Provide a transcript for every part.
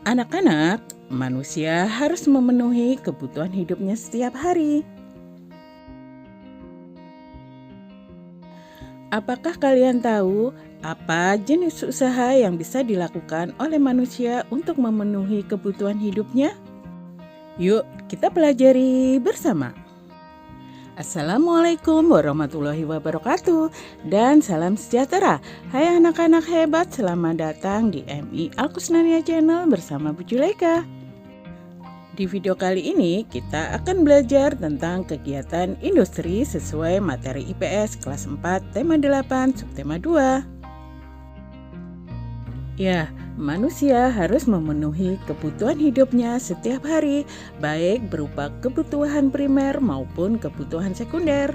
Anak-anak, manusia harus memenuhi kebutuhan hidupnya setiap hari. Apakah kalian tahu apa jenis usaha yang bisa dilakukan oleh manusia untuk memenuhi kebutuhan hidupnya? Yuk, kita pelajari bersama. Assalamualaikum warahmatullahi wabarakatuh dan salam sejahtera. Hai anak-anak hebat, selamat datang di MI Alkusnania Channel bersama Bu Juleka. Di video kali ini kita akan belajar tentang kegiatan industri sesuai materi IPS kelas 4 tema 8 subtema 2. Ya, manusia harus memenuhi kebutuhan hidupnya setiap hari, baik berupa kebutuhan primer maupun kebutuhan sekunder.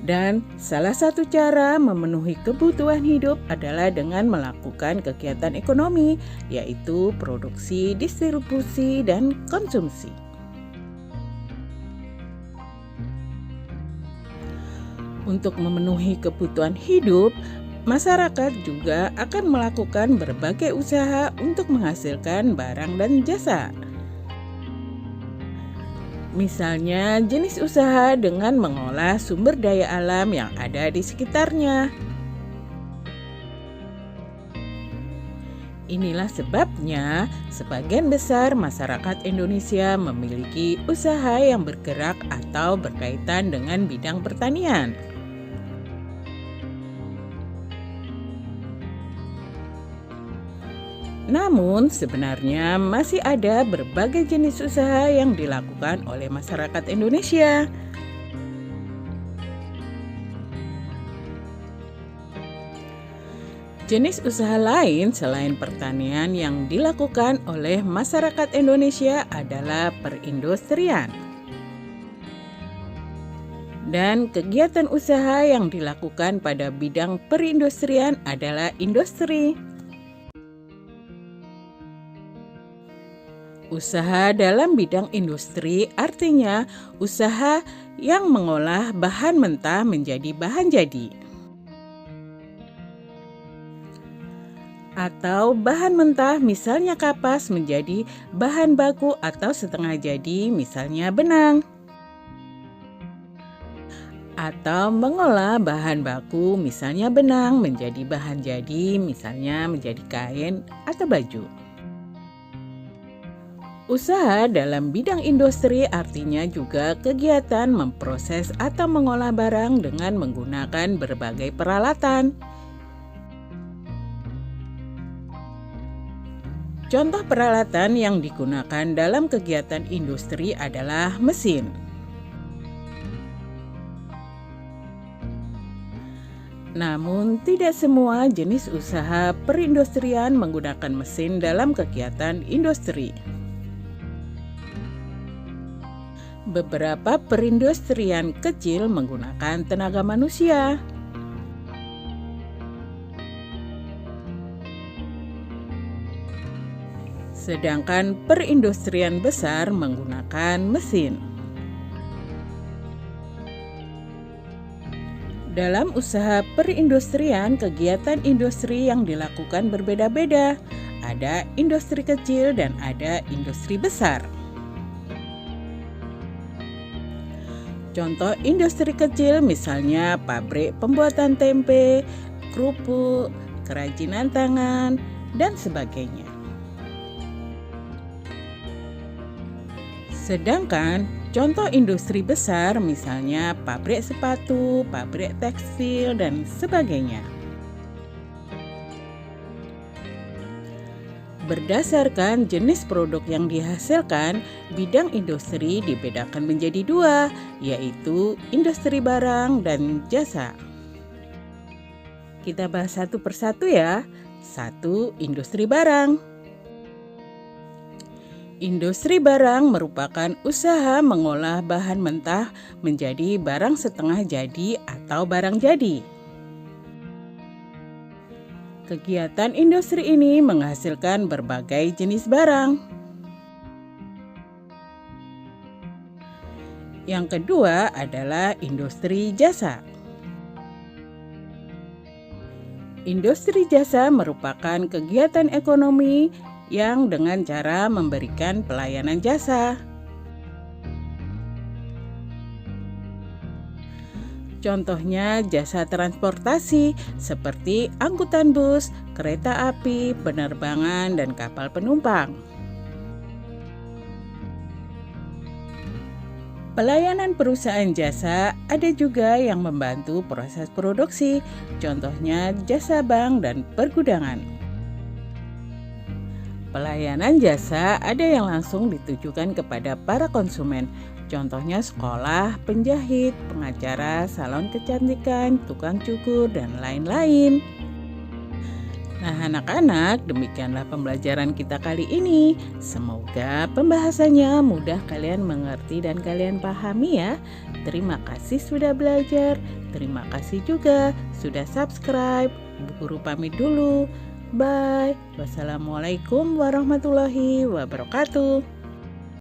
Dan salah satu cara memenuhi kebutuhan hidup adalah dengan melakukan kegiatan ekonomi, yaitu produksi, distribusi, dan konsumsi. Untuk memenuhi kebutuhan hidup, masyarakat juga akan melakukan berbagai usaha untuk menghasilkan barang dan jasa. Misalnya jenis usaha dengan mengolah sumber daya alam yang ada di sekitarnya. Inilah sebabnya sebagian besar masyarakat Indonesia memiliki usaha yang bergerak atau berkaitan dengan bidang pertanian. Namun, sebenarnya masih ada berbagai jenis usaha yang dilakukan oleh masyarakat Indonesia. Jenis usaha lain selain pertanian yang dilakukan oleh masyarakat Indonesia adalah perindustrian. Dan kegiatan usaha yang dilakukan pada bidang perindustrian adalah industri. Usaha dalam bidang industri artinya usaha yang mengolah bahan mentah menjadi bahan jadi. Atau bahan mentah misalnya kapas menjadi bahan baku atau setengah jadi misalnya benang. Atau mengolah bahan baku misalnya benang menjadi bahan jadi misalnya menjadi kain atau baju. Usaha dalam bidang industri artinya juga kegiatan memproses atau mengolah barang dengan menggunakan berbagai peralatan. Contoh peralatan yang digunakan dalam kegiatan industri adalah mesin. Namun, tidak semua jenis usaha perindustrian menggunakan mesin dalam kegiatan industri. Beberapa perindustrian kecil menggunakan tenaga manusia. Sedangkan perindustrian besar menggunakan mesin. Dalam usaha perindustrian, kegiatan industri yang dilakukan berbeda-beda. Ada industri kecil dan ada industri besar. Contoh industri kecil misalnya pabrik pembuatan tempe, kerupuk, kerajinan tangan, dan sebagainya. Sedangkan contoh industri besar misalnya pabrik sepatu, pabrik tekstil, dan sebagainya. Berdasarkan jenis produk yang dihasilkan, bidang industri dibedakan menjadi dua, yaitu industri barang dan jasa. Kita bahas satu persatu ya. Satu, industri barang. Industri barang merupakan usaha mengolah bahan mentah menjadi barang setengah jadi atau barang jadi. Kegiatan industri ini menghasilkan berbagai jenis barang. Yang kedua adalah industri jasa. Industri jasa merupakan kegiatan ekonomi yang dengan cara memberikan pelayanan jasa. Contohnya jasa transportasi seperti angkutan bus, kereta api, penerbangan, dan kapal penumpang. Pelayanan perusahaan jasa ada juga yang membantu proses produksi, contohnya jasa bank dan pergudangan. Pelayanan jasa ada yang langsung ditujukan kepada para konsumen, contohnya sekolah, penjahit, pengacara, salon kecantikan, tukang cukur, dan lain-lain. Nah anak-anak, demikianlah pembelajaran kita kali ini. Semoga pembahasannya mudah kalian mengerti dan kalian pahami ya. Terima kasih sudah belajar. Terima kasih juga sudah subscribe. Bu Guru pamit dulu. Bye. Wassalamualaikum warahmatullahi wabarakatuh.